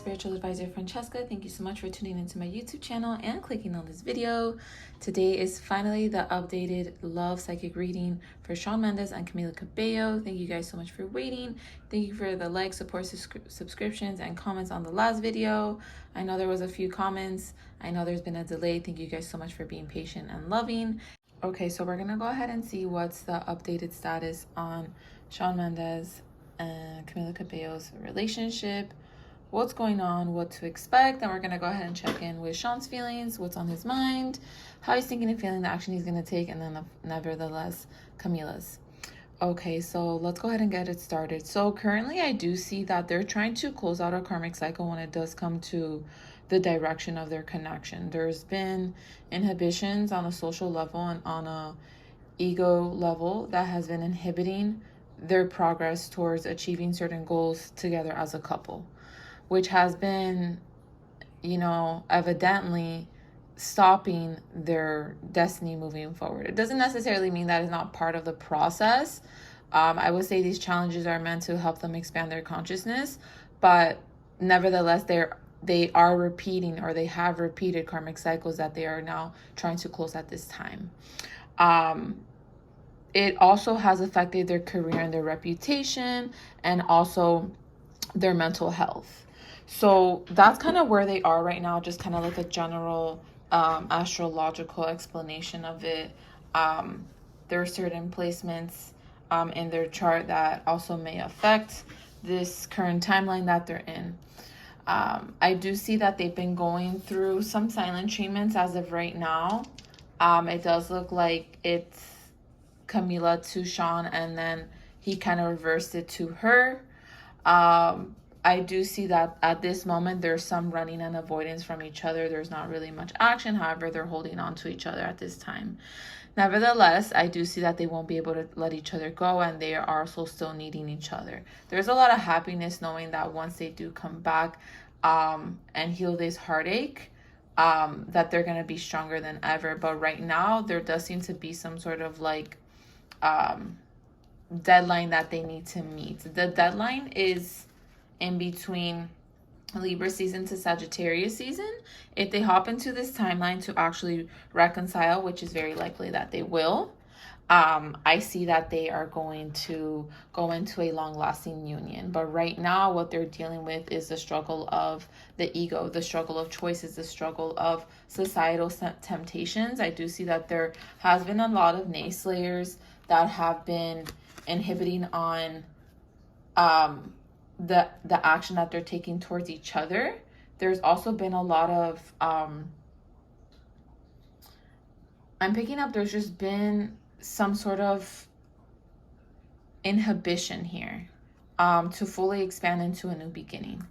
spiritual advisor Francesca. Thank you so much for tuning into my YouTube channel and clicking on this video. Today is finally the updated love psychic reading for Shawn Mendes and Camila Cabello. Thank you guys so much for waiting. Thank you for the likes, support, subscriptions, and comments on the last video. I know there was a few comments. I know there's been a delay. Thank you guys so much for being patient and loving. Okay, so we're gonna go ahead and see what's the updated status on Shawn Mendes and Camila Cabello's relationship, what's going on, what to expect. Then we're going to go ahead and check in with Shawn's feelings, what's on his mind, how he's thinking and feeling, the action he's going to take, and then nevertheless Camila's. Okay, so let's go ahead and get it started. So currently I do see that they're trying to close out a karmic cycle when it does come to the direction of their connection. There's been inhibitions on a social level and on a ego level that has been inhibiting their progress towards achieving certain goals together as a couple, which has been, evidently stopping their destiny moving forward. It doesn't necessarily mean that it's not part of the process. I would say these challenges are meant to help them expand their consciousness, but nevertheless, they are repeating, or they have repeated karmic cycles that they are now trying to close at this time. It also has affected their career and their reputation, and also their mental health. So that's kind of where they are right now, just kind of like a general astrological explanation of it. There are certain placements in their chart that also may affect this current timeline that they're in. I do see that they've been going through some silent treatments as of right now. It does look like it's Camila to Shawn, and then he kind of reversed it to her. I do see that at this moment there's some running and avoidance from each other. There's not really much action. However, they're holding on to each other at this time. Nevertheless, I do see that they won't be able to let each other go, and they are also still needing each other. There's a lot of happiness knowing that once they do come back and heal this heartache, that they're going to be stronger than ever. But right now, there does seem to be some sort of deadline that they need to meet. The deadline is in between Libra season to Sagittarius season. If they hop into this timeline to actually reconcile, which is very likely that they will, I see that they are going to go into a long-lasting union. But right now, what they're dealing with is the struggle of the ego, the struggle of choices, the struggle of societal temptations. I do see that there has been a lot of naysayers that have been inhibiting on the action that they're taking towards each other. There's also been a lot of I'm picking up there's just been some sort of inhibition here to fully expand into a new beginning.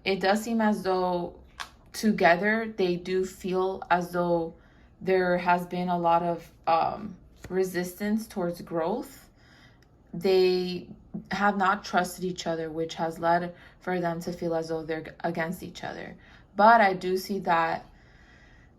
It does seem as though together they do feel as though there has been a lot of resistance towards growth. They have not trusted each other, which has led for them to feel as though they're against each other. But I do see that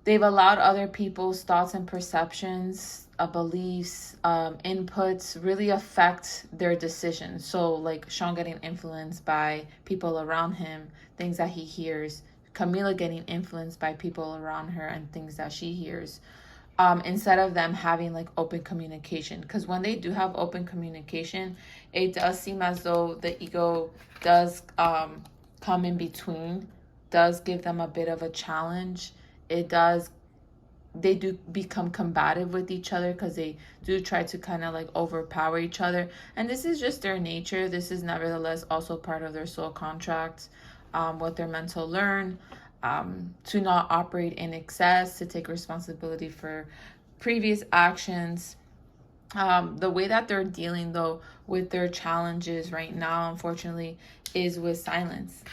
they've allowed other people's thoughts and perceptions, beliefs, inputs really affect their decisions. So like Shawn getting influenced by people around him, things that he hears, Camila getting influenced by people around her and things that she hears. Instead of them having like open communication. Because when they do have open communication, it does seem as though the ego does come in between, does give them a bit of a challenge. They do become combative with each other because they do try to kind of like overpower each other. And this is just their nature. This is nevertheless also part of their soul contract, what they're meant to learn. To not operate in excess, to take responsibility for previous actions. The way that they're dealing though with their challenges right now, unfortunately, is with silence.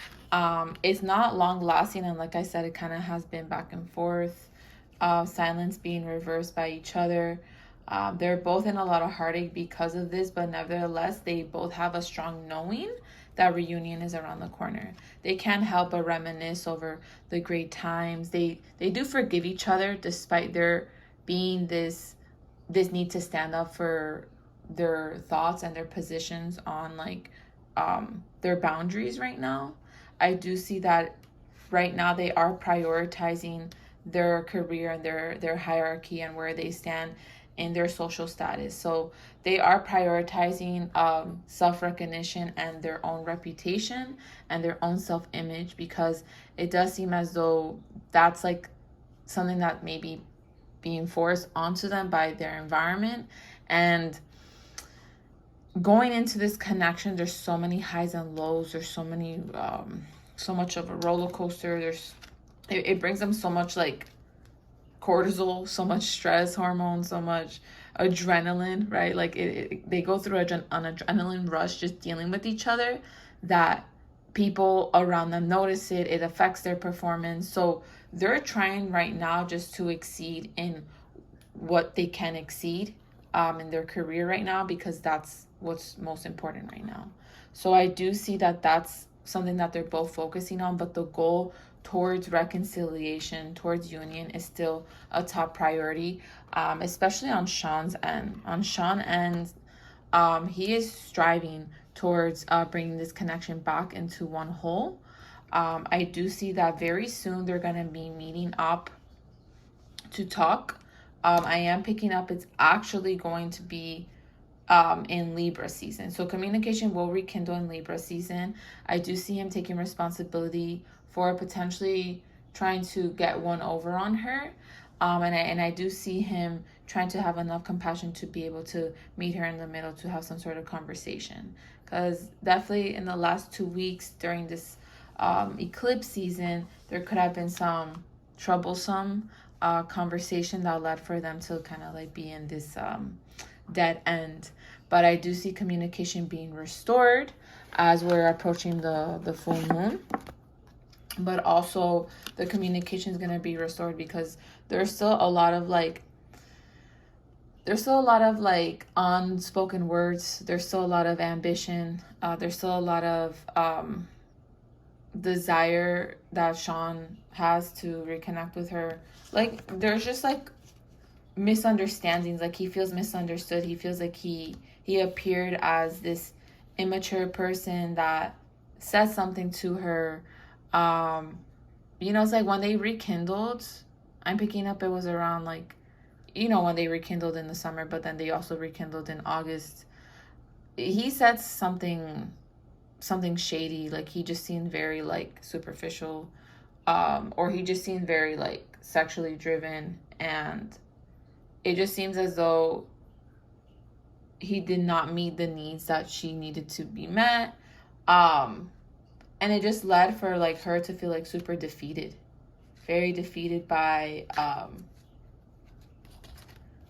It's not long lasting, and like I said, it kind of has been back and forth. Silence being reversed by each other. They're both in a lot of heartache because of this, but nevertheless, they both have a strong knowing that reunion is around the corner. They can't help but reminisce over the great times. They do forgive each other despite there being this need to stand up for their thoughts and their positions on their boundaries right now. I do see that right now they are prioritizing their career and their hierarchy and where they stand in their social status. So they are prioritizing self-recognition and their own reputation and their own self-image, because it does seem as though that's like something that may be being forced onto them by their environment. And going into this connection, there's so many highs and lows. There's so many so much of a roller coaster. It brings them so much like cortisol, so much stress hormone, so much adrenaline, right? Like they go through an adrenaline rush just dealing with each other, that people around them notice it. It affects their performance. So they're trying right now just to exceed in what they can exceed in their career right now, because that's what's most important right now. So I do see that that's something that they're both focusing on, but the goal towards reconciliation, towards union, is still a top priority, especially on Shawn's end. On Shawn's end, he is striving towards bringing this connection back into one whole. I do see that very soon they're going to be meeting up to talk. I am picking up it's actually going to be in Libra season. So communication will rekindle in Libra season. I do see him taking responsibility for potentially trying to get one over on her. And I do see him trying to have enough compassion to be able to meet her in the middle to have some sort of conversation. Because definitely in the last 2 weeks during this eclipse season, there could have been some troublesome conversation that led for them to kind of like be in this dead end. But I do see communication being restored as we're approaching the full moon. But also the communication is going to be restored because there's still a lot of like unspoken words. There's still a lot of ambition. There's still a lot of desire that Shawn has to reconnect with her. Like there's just like misunderstandings. Like he feels misunderstood. He feels like he appeared as this immature person that said something to her. It's like when they rekindled, I'm picking up it was around like, when they rekindled in the summer, but then they also rekindled in August. He said something shady. Like he just seemed very like superficial, or he just seemed very like sexually driven, and it just seems as though he did not meet the needs that she needed to be met. And it just led for like her to feel like super defeated, very defeated by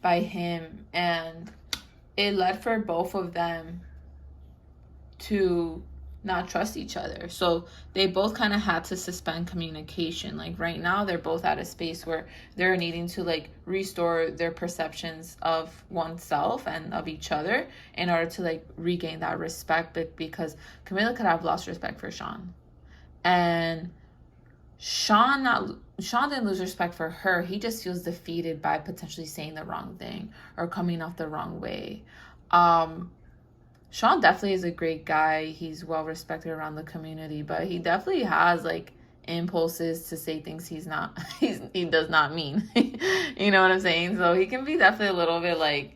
him. And it led for both of them to not trust each other. So they both kind of had to suspend communication. Like right now they're both at a space where they're needing to like restore their perceptions of oneself and of each other in order to like regain that respect, because Camilla could have lost respect for Shawn, and Shawn didn't lose respect for her. He just feels defeated by potentially saying the wrong thing or coming off the wrong way. Shawn definitely is a great guy. He's well respected around the community, but he definitely has like impulses to say things he does not mean. You know what I'm saying? So he can be definitely a little bit like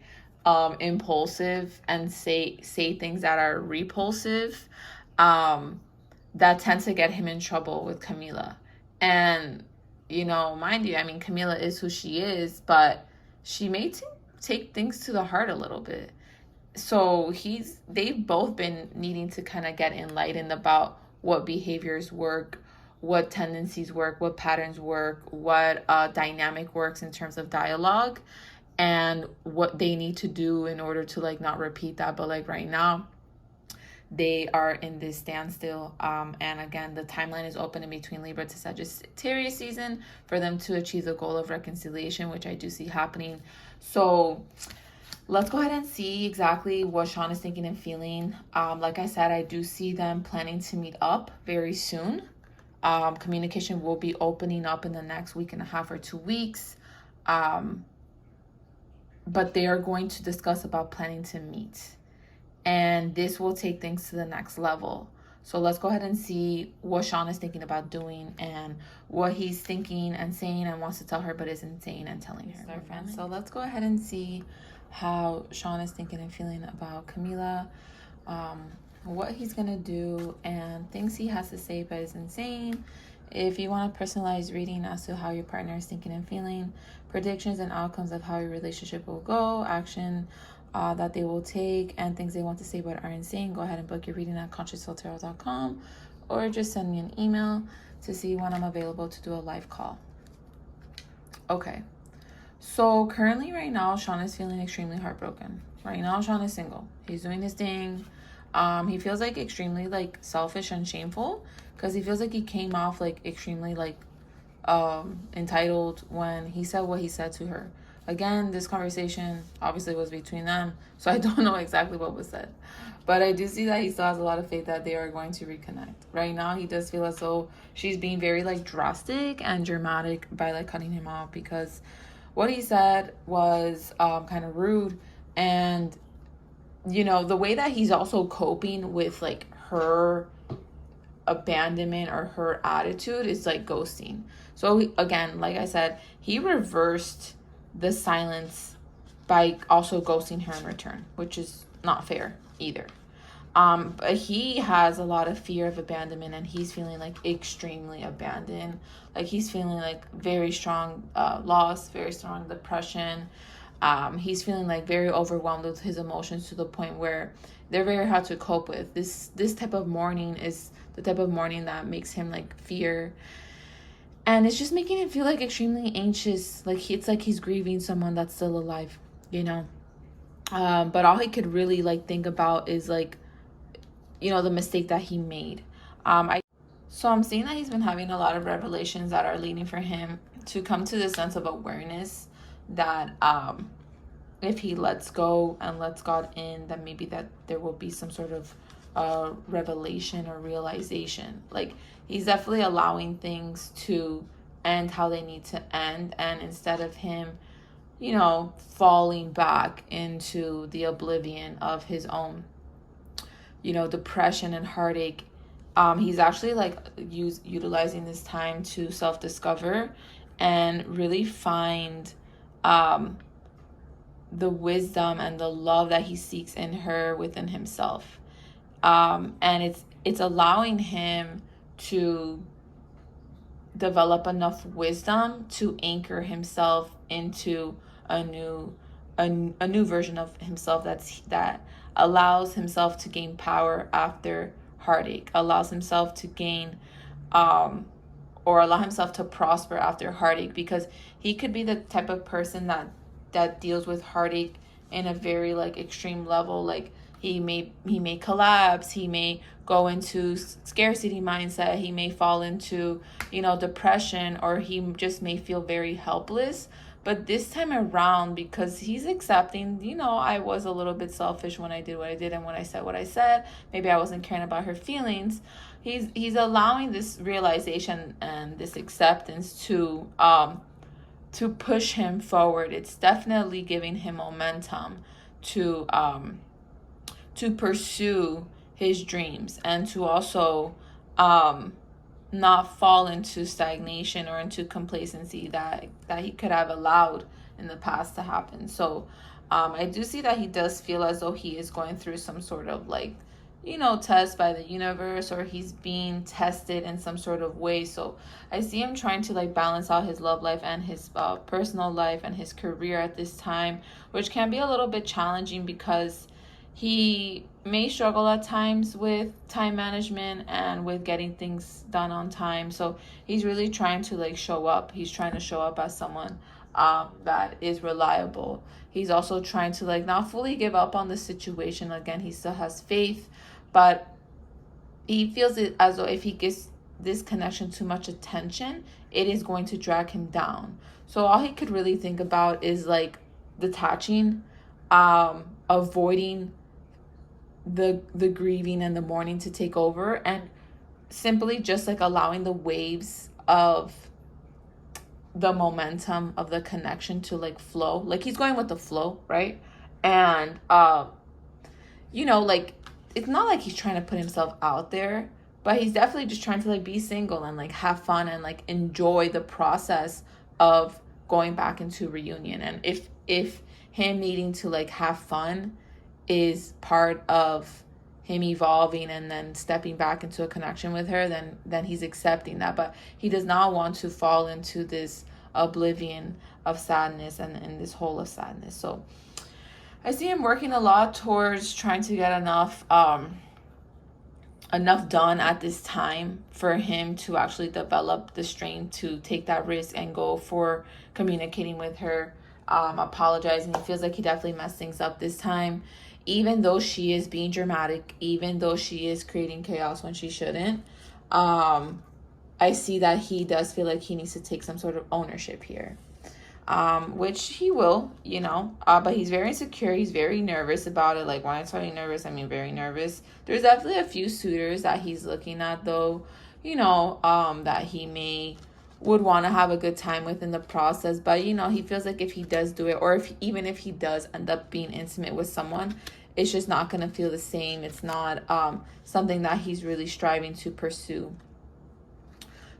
impulsive and say things that are repulsive, that tend to get him in trouble with Camila. And mind you, I mean, Camila is who she is, but she may take things to the heart a little bit. So they've both been needing to kind of get enlightened about what behaviors work, what tendencies work, what patterns work, what dynamic works in terms of dialogue, and what they need to do in order to like not repeat that. But like right now, they are in this standstill. And again, the timeline is open in between Libra to Sagittarius season for them to achieve the goal of reconciliation, which I do see happening. So let's go ahead and see exactly what Shawn is thinking and feeling. Like I said, I do see them planning to meet up very soon. Communication will be opening up in the next week and a half or 2 weeks. But they are going to discuss about planning to meet. And this will take things to the next level. So let's go ahead and see what Shawn is thinking about doing and what he's thinking and saying and wants to tell her but isn't saying and telling her. Friends. So let's go ahead and see how Shawn is thinking and feeling about Camila, what he's going to do, and things he has to say but isn't saying. If you want a personalized reading as to how your partner is thinking and feeling, predictions and outcomes of how your relationship will go, action that they will take, and things they want to say but aren't saying, go ahead and book your reading at consciousfultarot.com or just send me an email to see when I'm available to do a live call. Okay, so currently right now, Shawn is feeling extremely heartbroken. Right now, Shawn is single. He's doing his thing. He feels like extremely like selfish and shameful because he feels like he came off like extremely like entitled when he said what he said to her. Again, this conversation obviously was between them, so I don't know exactly what was said. But I do see that he still has a lot of faith that they are going to reconnect. Right now, he does feel as though she's being very like drastic and dramatic by like cutting him off, because what he said was kind of rude. And, you know, the way that he's also coping with like her abandonment or her attitude is like ghosting. So again, like I said, he reversed the silence by also ghosting her in return, which is not fair either. But he has a lot of fear of abandonment, and he's feeling like extremely abandoned. Like he's feeling like very strong loss, very strong depression. He's feeling like very overwhelmed with his emotions to the point where they're very hard to cope with. This type of mourning is the type of mourning that makes him like fear. And it's just making him feel like extremely anxious. Like it's like he's grieving someone that's still alive, you know. But all he could really like think about is like, you know, the mistake that he made. So I'm seeing that he's been having a lot of revelations that are leading for him to come to this sense of awareness that if he lets go and lets God in, then maybe that there will be some sort of revelation or realization. Like he's definitely allowing things to end how they need to end, and instead of him, you know, falling back into the oblivion of his own, you know, depression and heartache, he's actually like utilizing this time to self-discover and really find the wisdom and the love that he seeks in her within himself. And it's allowing him to develop enough wisdom to anchor himself into a new version of himself that allows himself to gain power after heartache, allows himself to gain or allow himself to prosper after heartache, because he could be the type of person that deals with heartache in a very like extreme level. Like he may collapse, he may go into scarcity mindset, he may fall into, you know, depression, or he just may feel very helpless. But this time around, because he's accepting, you know, I was a little bit selfish when I did what I did and when I said what I said, maybe I wasn't caring about her feelings. He's allowing this realization and this acceptance to push him forward. It's definitely giving him momentum to pursue his dreams, and to also not fall into stagnation or into complacency that he could have allowed in the past to happen. So I do see that he does feel as though he is going through some sort of like, you know, test by the universe, or he's being tested in some sort of way. So I see him trying to like balance out his love life and his personal life and his career at this time, which can be a little bit challenging because he may struggle at times with time management and with getting things done on time. So he's really trying to like show up. He's trying to show up as someone that is reliable. He's also trying to like not fully give up on the situation. Again, he still has faith, but he feels it as though if he gives this connection too much attention, it is going to drag him down. So all he could really think about is like detaching, avoiding the grieving and the mourning to take over, and simply just like allowing the waves of the momentum of the connection to like flow. Like he's going with the flow, right? And you know, like it's not like he's trying to put himself out there, But he's definitely just trying to like be single and like have fun and like enjoy the process of going back into reunion. And if him needing to like have fun is part of him evolving and then stepping back into a connection with her, then he's accepting that. But he does not want to fall into this oblivion of sadness and this hole of sadness. So I see him working a lot towards trying to get enough done at this time for him to actually develop the strength to take that risk and go for communicating with her, apologizing. He feels like he definitely messed things up this time, even though she is being dramatic, even though she is creating chaos when she shouldn't. I see that he does feel like he needs to take some sort of ownership here, which he will, you know, but he's very insecure. He's very nervous about it. Like, when I tell you nervous, I mean very nervous. There's definitely a few suitors that he's looking at, though, you know, that he would want to have a good time with in the process. But, you know, he feels like if he does do it, or even if he does end up being intimate with someone, it's just not going to feel the same. It's not something that he's really striving to pursue.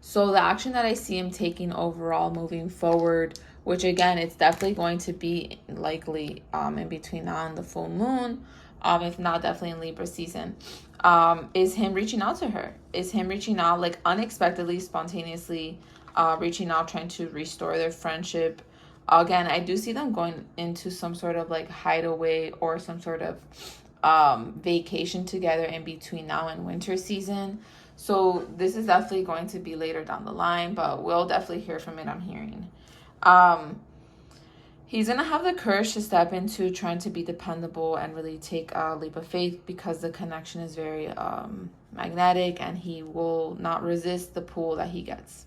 So the action that I see him taking overall moving forward, which again, it's definitely going to be likely in between now and the full moon, if not definitely in Libra season, is him reaching out to her. Is him reaching out like unexpectedly, spontaneously, reaching out, trying to restore their friendship. Again, I do see them going into some sort of like hideaway or some sort of vacation together in between now and winter season. So this is definitely going to be later down the line, but we'll definitely hear from it, I'm hearing. He's going to have the courage to step into trying to be dependable and really take a leap of faith, because the connection is very magnetic and he will not resist the pull that he gets.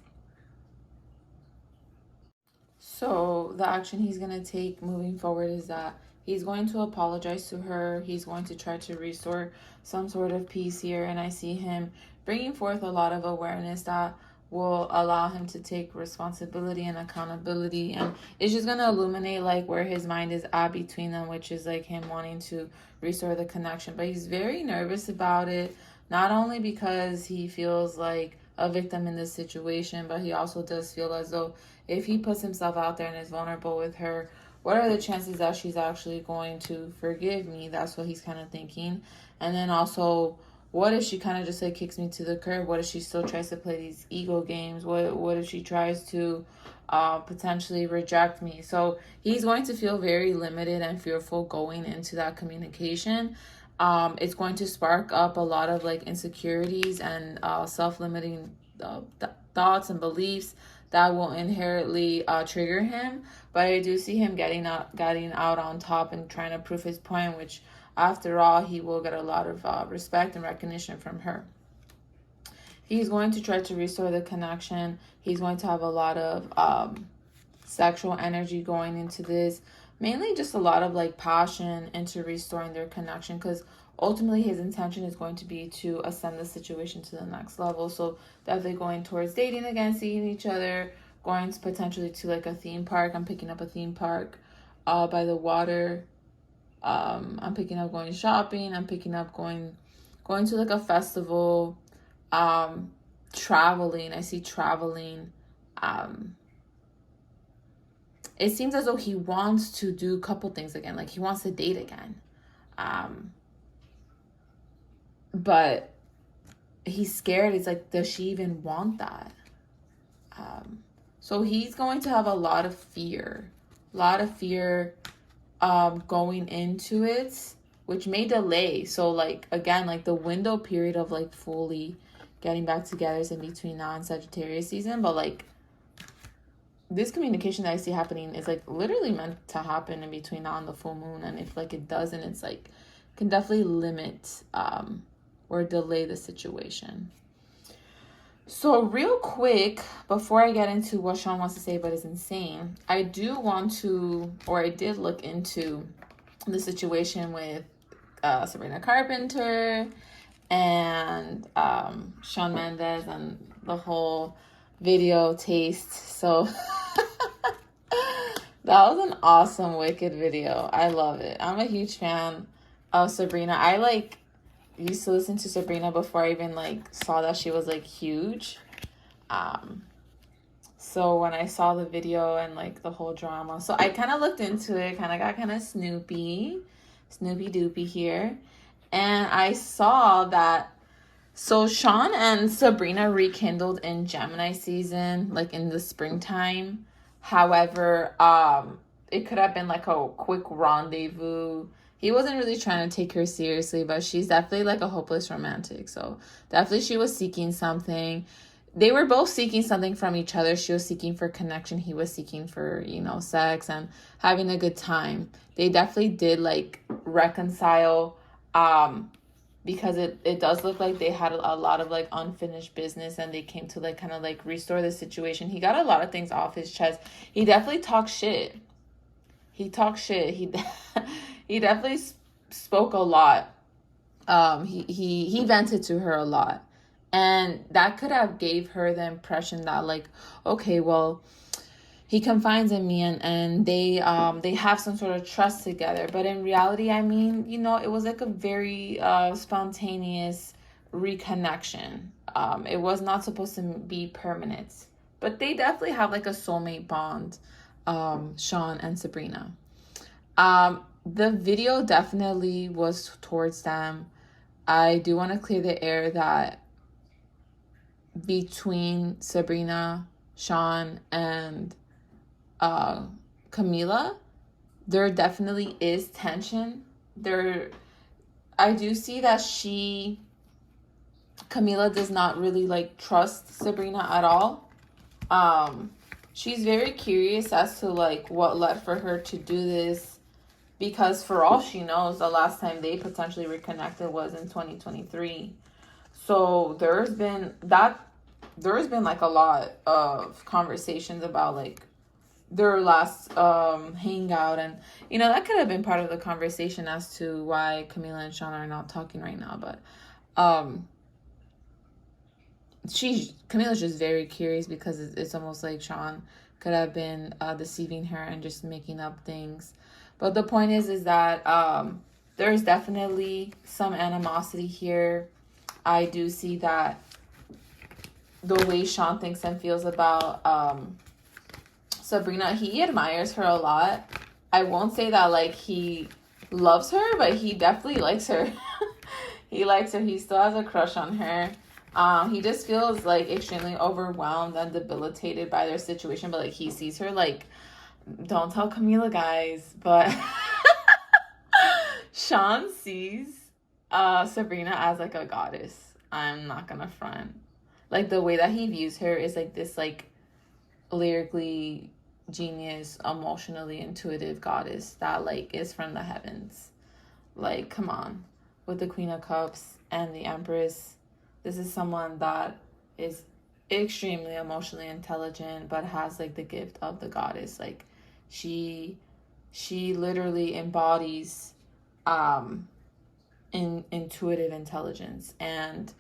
So the action he's going to take moving forward is that he's going to apologize to her. He's going to try to restore some sort of peace here. And I see him bringing forth a lot of awareness that will allow him to take responsibility and accountability. And it's just going to illuminate like where his mind is at between them, which is like him wanting to restore the connection. But he's very nervous about it, not only because he feels like a victim in this situation, but he also does feel as though if he puts himself out there and is vulnerable with her, what are the chances that she's actually going to forgive me? That's what he's kind of thinking. And then also, what if she kind of just like kicks me to the curb? What if she still tries to play these ego games? What if she tries to potentially reject me? So he's going to feel very limited and fearful going into that communication. It's going to spark up a lot of like insecurities and self-limiting thoughts and beliefs that will inherently trigger him. But I do see him getting out on top and trying to prove his point, which after all, he will get a lot of respect and recognition from her. He's going to try to restore the connection. He's going to have a lot of sexual energy going into this. Mainly just a lot of like passion into restoring their connection, because ultimately his intention is going to be to ascend the situation to the next level. So definitely going towards dating again, seeing each other, going to potentially to like a theme park. I'm picking up a theme park by the water. I'm picking up going shopping. I'm picking up going to like a festival, traveling. I see traveling. It seems as though he wants to do a couple things again. Like he wants to date again. But he's scared. It's like, does she even want that? So he's going to have a lot of fear. Going into it, which may delay. So like, again, like the window period of like fully getting back together is in between now and Sagittarius season. But like, this communication that I see happening is like literally meant to happen in between now and the full moon. And if like it doesn't, it's like can definitely limit or delay the situation. So real quick, before I get into what Shawn wants to say but is insane, I did look into the situation with Sabrina Carpenter and Shawn Mendes and the whole video taste. So that was an awesome Wicked video. I love it. I'm a huge fan of Sabrina. used to listen to Sabrina before I even like saw that she was like huge. So when I saw the video and like the whole drama, so I kind of looked into it, kind of got kind of Snoopy Doopy here. And I saw that, so Shawn and Sabrina rekindled in Gemini season, like in the springtime. However, it could have been like a quick rendezvous. He wasn't really trying to take her seriously, but she's definitely like a hopeless romantic. So definitely she was seeking something. They were both seeking something from each other. She was seeking for connection. He was seeking for, you know, sex and having a good time. They definitely did like reconcile, because it does look like they had a lot of like unfinished business, and they came to like kind of like restore the situation. He got a lot of things off his chest. He definitely talked shit. He definitely spoke a lot. He vented to her a lot. And that could have gave her the impression that like, okay, well, he confides in me, and they have some sort of trust together. But in reality, I mean, you know, it was like a very spontaneous reconnection. It was not supposed to be permanent. But they definitely have like a soulmate bond, Shawn and Sabrina. The video definitely was towards them. I do want to clear the air that between Sabrina, Shawn, and Camila, there definitely is tension. I do see that Camila does not really like trust Sabrina at all. She's very curious as to like what led for her to do this, because for all she knows, the last time they potentially reconnected was in 2023. So there's been like a lot of conversations about like their last hangout, and you know, that could have been part of the conversation as to why Camila and Shawn are not talking right now. But Camila's just very curious, because it's almost like Shawn could have been deceiving her and just making up things. But the point is that there's definitely some animosity here. I do see that the way Shawn thinks and feels about Sabrina, he admires her a lot. I won't say that like he loves her, but he definitely likes her. He likes her. He still has a crush on her. He just feels like extremely overwhelmed and debilitated by their situation, but like he sees her like, don't tell Camila, guys, but Shawn sees Sabrina as like a goddess. I'm not gonna front. Like the way that he views her is like this like lyrically genius, emotionally intuitive goddess that like is from the heavens. Like, come on. With the Queen of Cups and the Empress, this is someone that is extremely emotionally intelligent but has like the gift of the goddess. Like she literally embodies intuitive intelligence, and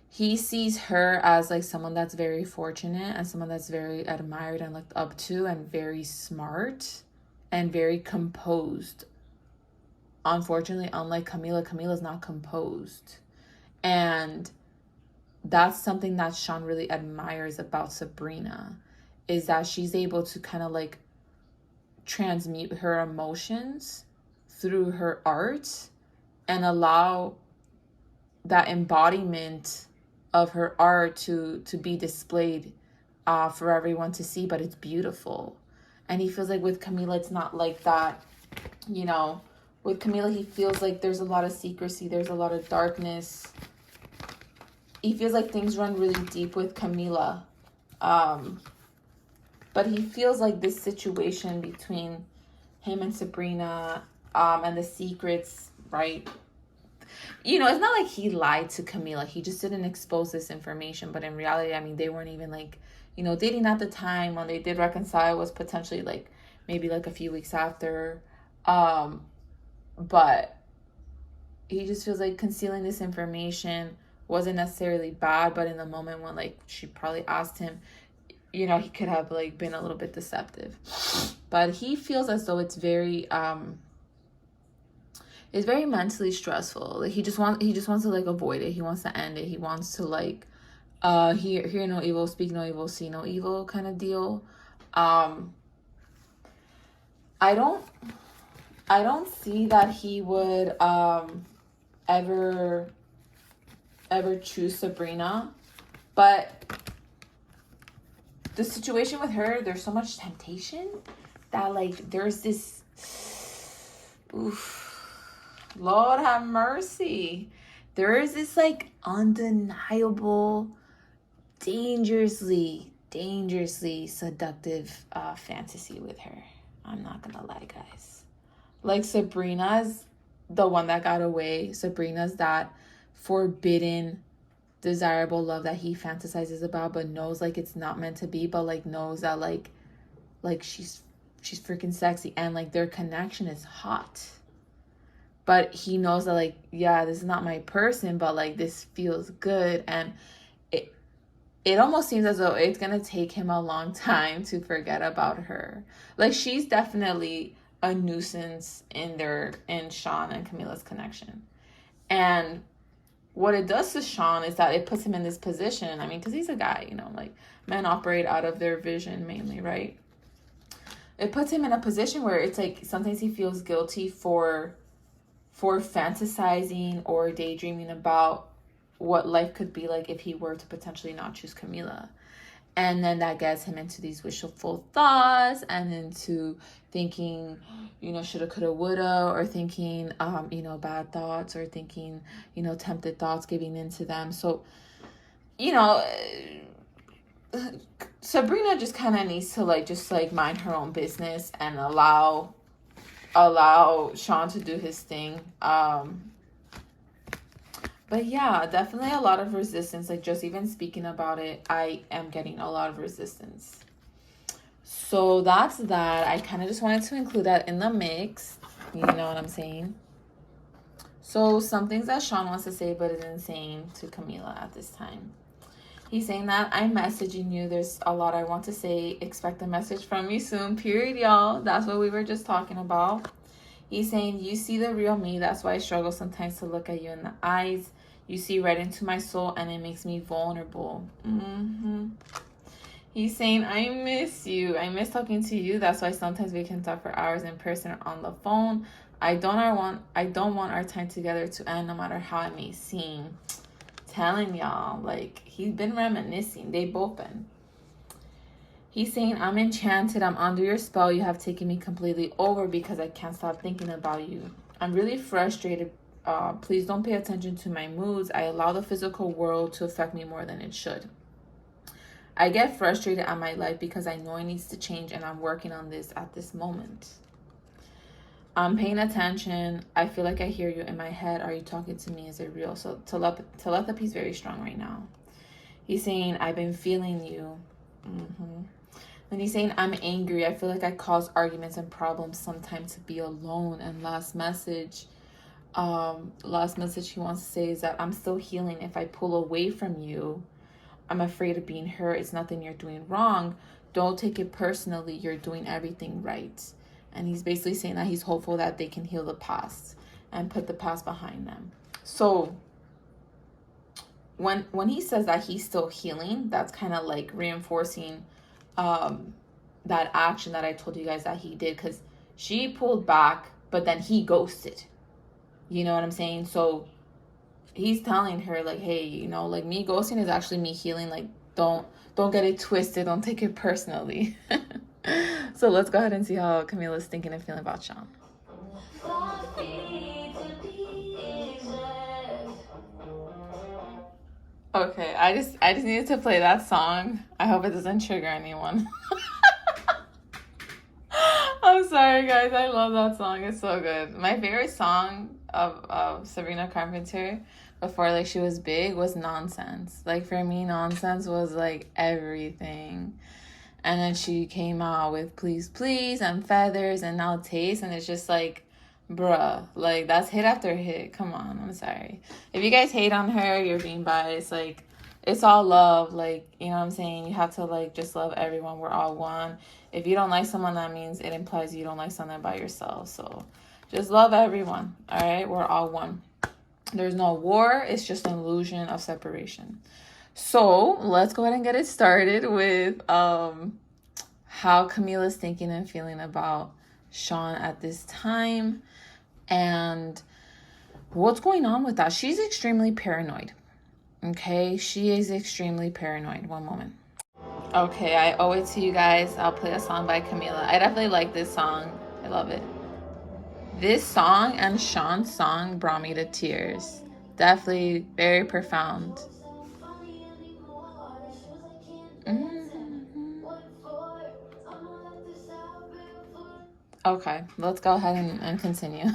he sees her as like someone that's very fortunate and someone that's very admired and looked up to, and very smart and very composed. Unfortunately, unlike Camila's not composed. And that's something that Shawn really admires about Sabrina, is that she's able to kind of like transmute her emotions through her art and allow that embodiment of her art to be displayed for everyone to see, but it's beautiful. And he feels like with Camila, it's not like that. You know, with Camila, he feels like there's a lot of secrecy, there's a lot of darkness. He feels like things run really deep with Camila. But he feels like this situation between him and Sabrina, and the secrets, right? You know, it's not like he lied to Camila. He just didn't expose this information. But in reality, I mean, they weren't even like, you know, dating at the time. When they did reconcile was potentially like maybe like a few weeks after. But he just feels like concealing this information wasn't necessarily bad, but in the moment when like she probably asked him, you know, he could have like been a little bit deceptive. But he feels as though it's very it's very mentally stressful. Like he just wants to like avoid it. He wants to end it. He wants to like hear no evil, speak no evil, see no evil kind of deal. I don't see that he would ever choose Sabrina, but the situation with her, there's so much temptation that like there's this, Lord have mercy, there is this like undeniable, dangerously seductive fantasy with her. I'm not gonna lie, guys. Like Sabrina's the one that got away. Sabrina's that forbidden, desirable love that he fantasizes about, but knows like it's not meant to be, but like knows that like she's freaking sexy, and like their connection is hot. But he knows that like, yeah, this is not my person, but like this feels good, and it almost seems as though it's gonna take him a long time to forget about her. Like she's definitely a nuisance in Shawn and Camilla's connection. And what it does to Shawn is that it puts him in this position. I mean, because he's a guy, you know, like men operate out of their vision mainly, right? It puts him in a position where it's like sometimes he feels guilty for fantasizing or daydreaming about what life could be like if he were to potentially not choose Camila. And then that gets him into these wishful thoughts and into thinking, you know, shoulda, coulda, woulda, or thinking, you know, bad thoughts, or thinking, you know, tempted thoughts, giving into them. So, you know, Sabrina just kind of needs to like, just like mind her own business and allow Shawn to do his thing. But yeah, definitely a lot of resistance. Like just even speaking about it, I am getting a lot of resistance. So that's that. I kind of just wanted to include that in the mix. You know what I'm saying? So some things that Shawn wants to say but isn't saying to Camila at this time. He's saying that I'm messaging you. There's a lot I want to say. Expect a message from me soon. Period, y'all. That's what we were just talking about. He's saying, you see the real me. That's why I struggle sometimes to look at you in the eyes. You see right into my soul, and it makes me vulnerable. He's saying, I miss you. I miss talking to you. That's why sometimes we can talk for hours in person or on the phone. I don't want our time together to end, no matter how it may seem. Telling y'all, like, he's been reminiscing. They both been. He's saying, I'm enchanted. I'm under your spell. You have taken me completely over because I can't stop thinking about you. I'm really frustrated. Please don't pay attention to my moods. I allow the physical world to affect me more than it should. I get frustrated at my life because I know it needs to change, and I'm working on this at this moment. I'm paying attention. I feel like I hear you in my head. Are you talking to me? Is it real? So telepathy is very strong right now. He's saying, I've been feeling you. And he's saying, I'm angry. I feel like I cause arguments and problems sometimes to be alone. And last message he wants to say is that I'm still healing. If I pull away from you, I'm afraid of being hurt. It's nothing you're doing wrong. Don't take it personally. You're doing everything right. And he's basically saying that he's hopeful that they can heal the past and put the past behind them. So when he says that he's still healing, that's kind of like reinforcing that action that I told you guys that he did, because she pulled back, but then he ghosted. You know what I'm saying? So he's telling her like, hey, you know, like me ghosting is actually me healing. Like, don't get it twisted. Don't take it personally. So let's go ahead and see how Camila's thinking and feeling about Shawn. Okay, I just needed to play that song. I hope it doesn't trigger anyone. I'm sorry, guys. I love that song. It's so good. My favorite song of Sabrina Carpenter before like she was big was Nonsense. Like for me, Nonsense was like everything. And then she came out with Please Please and Feathers and now Taste, and it's just like, bruh, like that's hit after hit. Come on, I'm sorry. If you guys hate on her, you're being biased. Like, it's all love. Like, you know what I'm saying? You have to like just love everyone. We're all one. If you don't like someone, that means it implies you don't like someone by yourself. So Just love everyone. All right. We're all one. There's no war. It's just an illusion of separation. So let's go ahead and get it started with how Camila's thinking and feeling about Shawn at this time and what's going on with that. She's extremely paranoid. Okay, she is extremely paranoid. One moment. Okay, I owe it to you guys. I'll play a song by Camilla. I definitely like this song. I love it. This song and Shawn's song brought me to tears. Definitely very profound. Okay, let's go ahead and continue.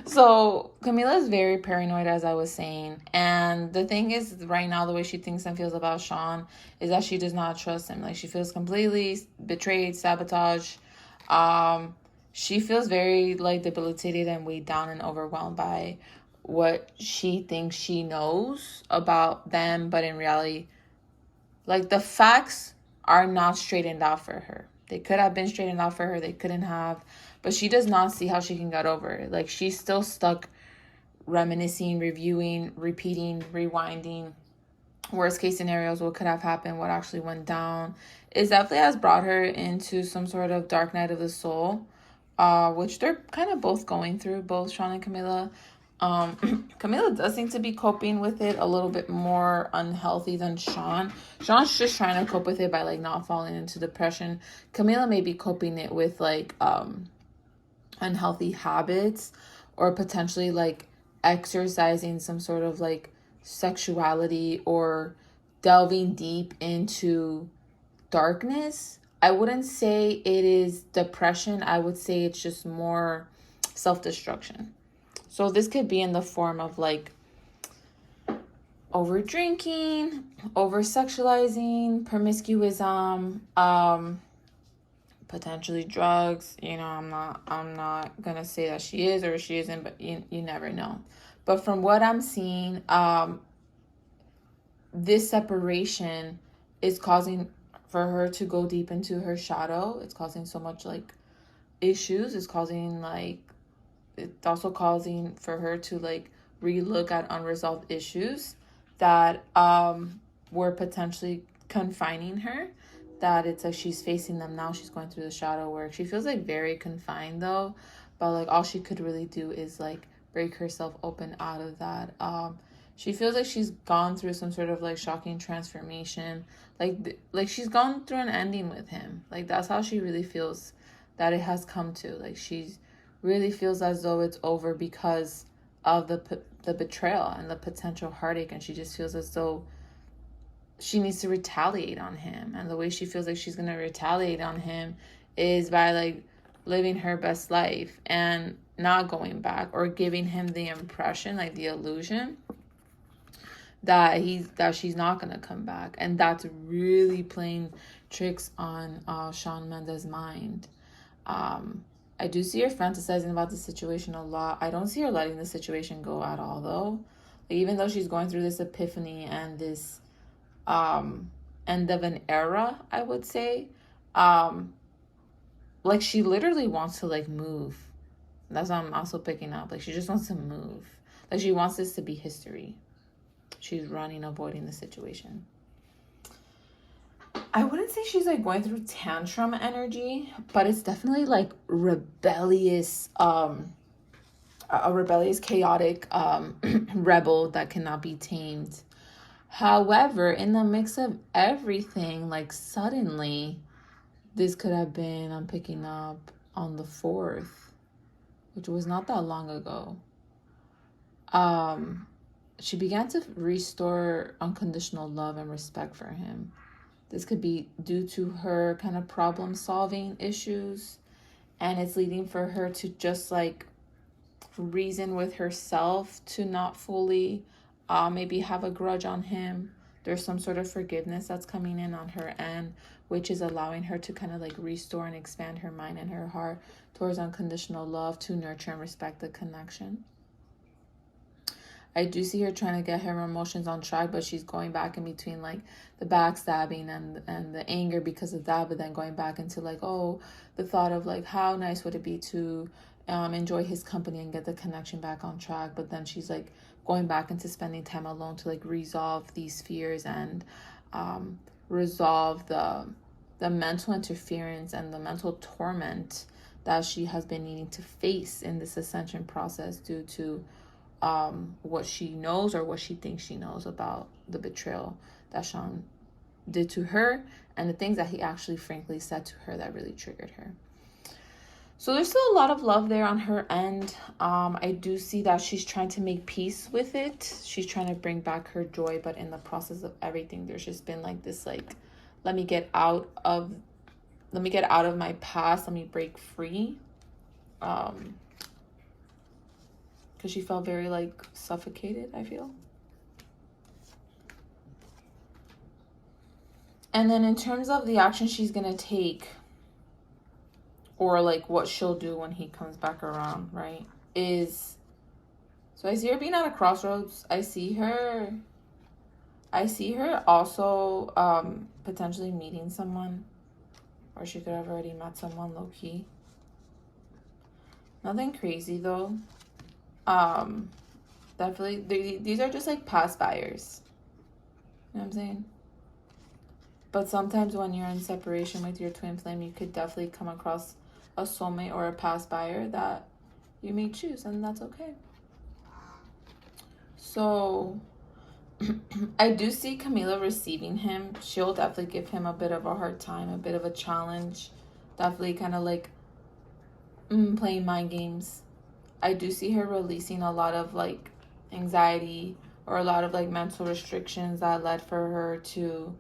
So Camila is very paranoid, as I was saying, and the thing is, right now, the way she thinks and feels about Shawn is that she does not trust him. Like, she feels completely betrayed, sabotaged. She feels very like debilitated and weighed down and overwhelmed by what she thinks she knows about them, but in reality, like, the facts are not straightened out for her. They could have been straightened out for her. They couldn't have. But she does not see how she can get over it. Like, she's still stuck reminiscing, reviewing, repeating, rewinding. Worst case scenarios, what could have happened, what actually went down. It definitely has brought her into some sort of dark night of the soul, which they're kind of both going through, both Shawn and Camilla. Camilla does seem to be coping with it a little bit more unhealthy than Shawn. Shawn's just trying to cope with it by like not falling into depression. Camilla may be coping it with like unhealthy habits, or potentially like exercising some sort of like sexuality or delving deep into darkness. I wouldn't say it is depression. I would say it's just more self-destruction. So this could be in the form of like over drinking, over sexualizing, promiscuism, potentially drugs. You know, I'm not gonna say that she is or she isn't, but you never know. But from what I'm seeing, this separation is causing for her to go deep into her shadow. It's causing so much like issues. It's also causing for her to like relook at unresolved issues that were potentially confining her, that it's like she's facing them now. She's going through the shadow work. She feels like very confined though, but like all she could really do is like break herself open out of that. She feels like she's gone through some sort of like shocking transformation, like she's gone through an ending with him. Like, that's how she really feels that it has come to. Like, she's really feels as though it's over because of the betrayal and the potential heartache, and she just feels as though she needs to retaliate on him. And the way she feels like she's going to retaliate on him is by like living her best life and not going back, or giving him the impression, like the illusion that she's not going to come back. And that's really playing tricks on Shawn Mendes' mind. I do see her fantasizing about the situation a lot. I don't see her letting the situation go at all, though. Like, even though she's going through this epiphany and this end of an era, I would say, like, she literally wants to like move. That's what I'm also picking up. Like, she just wants to move. Like, she wants this to be history. She's running, avoiding the situation. I wouldn't say she's like going through tantrum energy, but it's definitely like rebellious, a rebellious, chaotic rebel that cannot be tamed. However, in the mix of everything, like suddenly, this could have been, I'm picking up on the 4th, which was not that long ago. She began to restore unconditional love and respect for him. This could be due to her kind of problem-solving issues, and it's leading for her to just like reason with herself to not fully maybe have a grudge on him. There's some sort of forgiveness that's coming in on her end, which is allowing her to kind of like restore and expand her mind and her heart towards unconditional love, to nurture and respect the connection. I do see her trying to get her emotions on track, but she's going back in between like the backstabbing and the anger because of that, but then going back into like, oh, the thought of like, how nice would it be to enjoy his company and get the connection back on track. But then she's like going back into spending time alone to like resolve these fears and resolve the mental interference and the mental torment that she has been needing to face in this ascension process due to what she knows or what she thinks she knows about the betrayal that Shawn did to her and the things that he actually frankly said to her that really triggered her. So there's still a lot of love there on her end. I do see that she's trying to make peace with it. She's trying to bring back her joy, but in the process of everything, there's just been like this, like, let me get out of my past. Let me break free. Because she felt very like suffocated, I feel. And then in terms of the action she's gonna take, or like what she'll do when he comes back around, right, is, so I see her being at a crossroads. I see her also potentially meeting someone, or she could have already met someone low-key. Nothing crazy though. Definitely these are just like past buyers, you know what I'm saying? But sometimes when you're in separation with your twin flame, you could definitely come across a soulmate or a past buyer that you may choose, and that's okay. So I do see Camila receiving him. She'll definitely give him a bit of a hard time, a bit of a challenge. Definitely kind of like playing mind games. I do see her releasing a lot of like anxiety or a lot of like mental restrictions that led for her to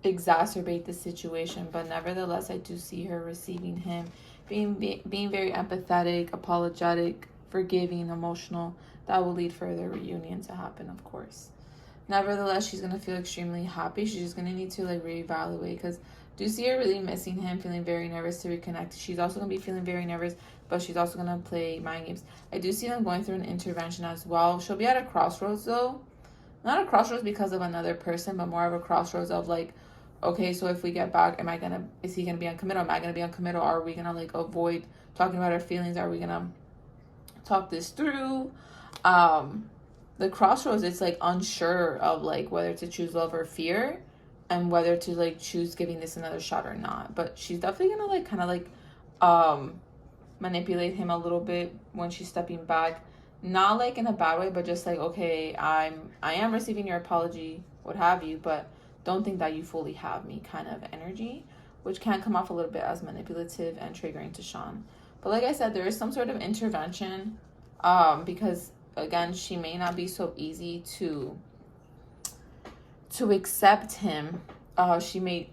exacerbate the situation. But nevertheless, I do see her receiving him, being very empathetic, apologetic, forgiving, emotional. That will lead for their reunion to happen, of course. Nevertheless, she's going to feel extremely happy. She's just going to need to like reevaluate, because do you see her really missing him, feeling very nervous to reconnect. She's also going to be feeling very nervous, but she's also going to play mind games. I do see them going through an intervention as well. She'll be at a crossroads though. Not a crossroads because of another person, but more of a crossroads of like, okay, so if we get back, is he going to be uncommittal? Am I going to be uncommittal? Are we going to like avoid talking about our feelings? Are we going to talk this through? The crossroads, it's like unsure of like whether to choose love or fear, and whether to like choose giving this another shot or not. But she's definitely gonna like kind of like manipulate him a little bit when she's stepping back, not like in a bad way, but just like, okay, I am receiving your apology, what have you, but don't think that you fully have me kind of energy, which can come off a little bit as manipulative and triggering to Shawn. But like I said, there is some sort of intervention, because again, she may not be so easy to accept him. She may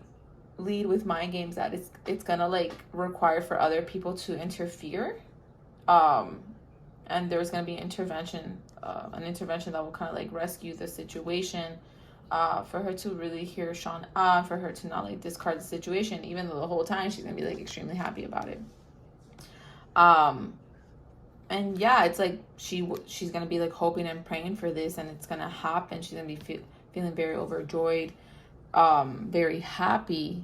lead with mind games that it's gonna like require for other people to interfere, and there's gonna be an intervention that will kind of like rescue the situation, for her to really hear Shawn, for her to not like discard the situation, even though the whole time she's gonna be like extremely happy about it. And yeah, it's like she's gonna be like hoping and praying for this, and it's gonna happen. She's gonna be feeling very overjoyed, very happy.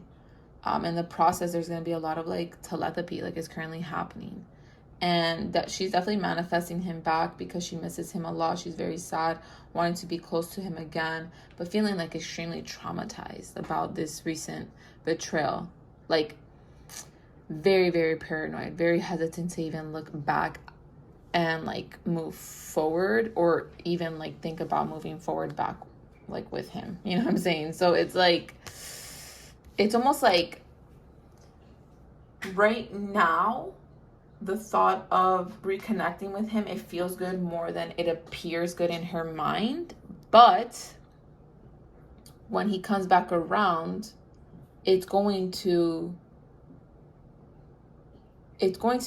In the process, there's gonna be a lot of like telepathy, like it's currently happening, and that she's definitely manifesting him back because she misses him a lot. She's very sad, wanting to be close to him again, but feeling like extremely traumatized about this recent betrayal. Like very, very paranoid, very hesitant to even look back and like move forward, or even like think about moving forward back like with him, you know what I'm saying? So it's like, it's almost like right now the thought of reconnecting with him, it feels good more than it appears good in her mind. But when he comes back around, it's going to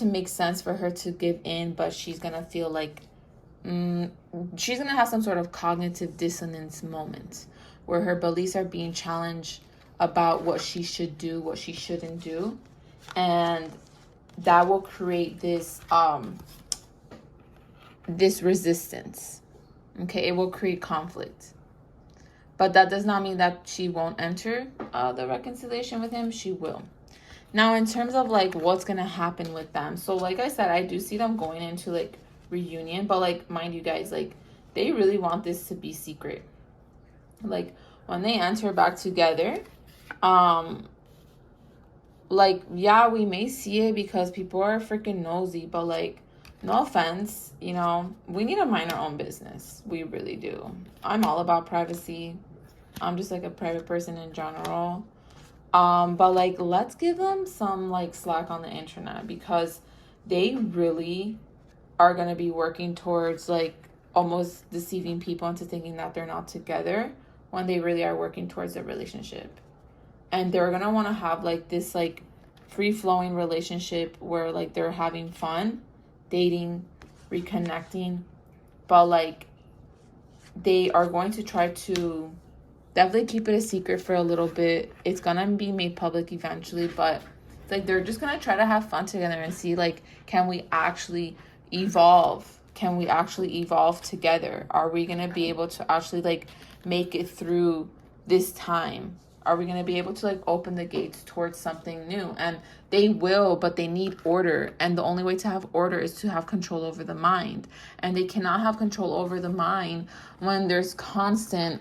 make sense for her to give in, but she's gonna feel like she's gonna have some sort of cognitive dissonance moment where her beliefs are being challenged about what she should do, what she shouldn't do, and that will create this this resistance. Okay, it will create conflict, but that does not mean that she won't enter the reconciliation with him. She will. Now, in terms of like what's gonna happen with them, so like I said, I do see them going into like reunion, but like mind you guys, like they really want this to be secret. Like when they enter back together, like yeah, we may see it because people are freaking nosy, but like no offense, you know, we need to mind our own business. We really do. I'm all about privacy. I'm just like a private person in general. But like let's give them some like slack on the internet, because they really are going to be working towards like almost deceiving people into thinking that they're not together when they really are working towards a relationship. And they're going to want to have like this like free-flowing relationship where like they're having fun, dating, reconnecting, but like they are going to try to definitely keep it a secret for a little bit. It's gonna be made public eventually, but like they're just gonna try to have fun together and see like, can we actually evolve? Can we actually evolve together? Are we gonna be able to actually like make it through this time? Are we gonna be able to like open the gates towards something new? And they will, but they need order. And the only way to have order is to have control over the mind. And they cannot have control over the mind when there's a constant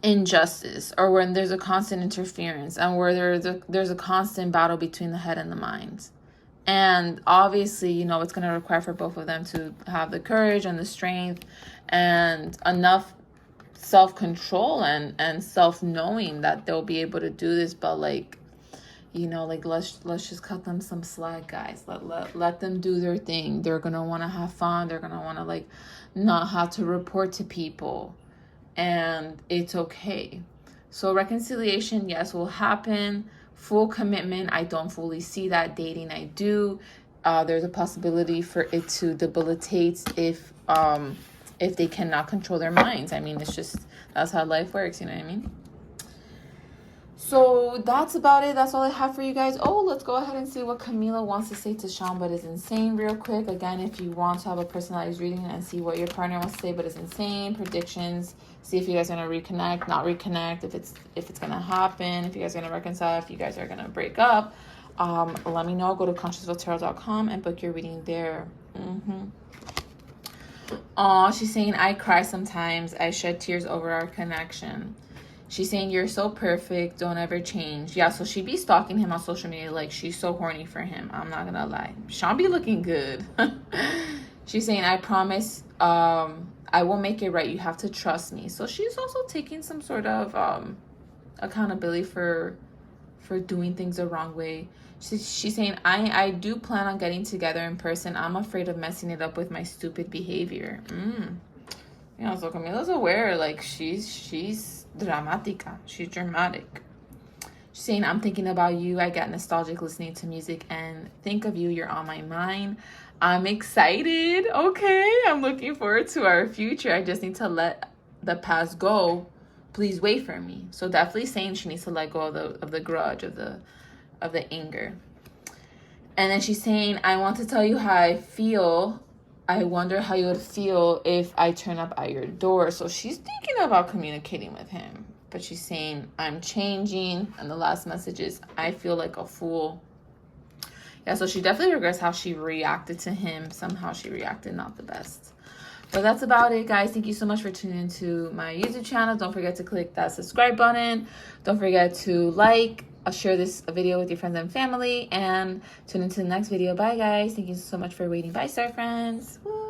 injustice, or when there's a constant interference, and where there's a constant battle between the head and the mind. And obviously, you know, it's going to require for both of them to have the courage and the strength and enough self-control and self-knowing that they'll be able to do this. But like, you know, like let's just cut them some slack, guys. Let them do their thing. They're going to want to have fun. They're going to want to like not have to report to people, and it's okay. So reconciliation, yes, will happen. Full commitment, I don't fully see that. Dating, I do. There's a possibility for it to debilitate if they cannot control their minds. I mean, it's just, that's how life works, you know what I mean? So that's about it. That's all I have for you guys. Oh, let's go ahead and see what Camila wants to say to Shawn, but is insane, real quick. Again, if you want to have a personalized reading and see what your partner wants to say, but is insane, predictions, see if you guys are going to reconnect, not reconnect, if it's going to happen, if you guys are going to reconcile, if you guys are going to break up, let me know. Go to consciousfultarot.com and book your reading there. She's saying, I cry sometimes. I shed tears over our connection. She's saying, you're so perfect. Don't ever change. Yeah, so she be stalking him on social media. Like, she's so horny for him. I'm not going to lie. Shawn be looking good. She's saying, I promise I will make it right. You have to trust me. So she's also taking some sort of accountability for doing things the wrong way. She's saying, I do plan on getting together in person. I'm afraid of messing it up with my stupid behavior. You know, so Camila's aware. Like, she's dramatica. She's dramatic. She's saying, I'm thinking about you. I get nostalgic listening to music and think of you. You're on my mind. I'm excited. Okay, I'm looking forward to our future. I just need to let the past go. Please wait for me. So definitely saying she needs to let go of the grudge, of the anger. And then she's saying, I want to tell you how I feel. I wonder how you would feel if I turn up at your door. So she's thinking about communicating with him. But she's saying, I'm changing. And the last message is, I feel like a fool. Yeah, so she definitely regrets how she reacted to him. Somehow she reacted not the best. But that's about it, guys. Thank you so much for tuning into my YouTube channel. Don't forget to click that subscribe button. Don't forget to like, share this video with your friends and family, and tune into the next video. Bye, guys. Thank you so much for waiting. Bye, star friends. Woo.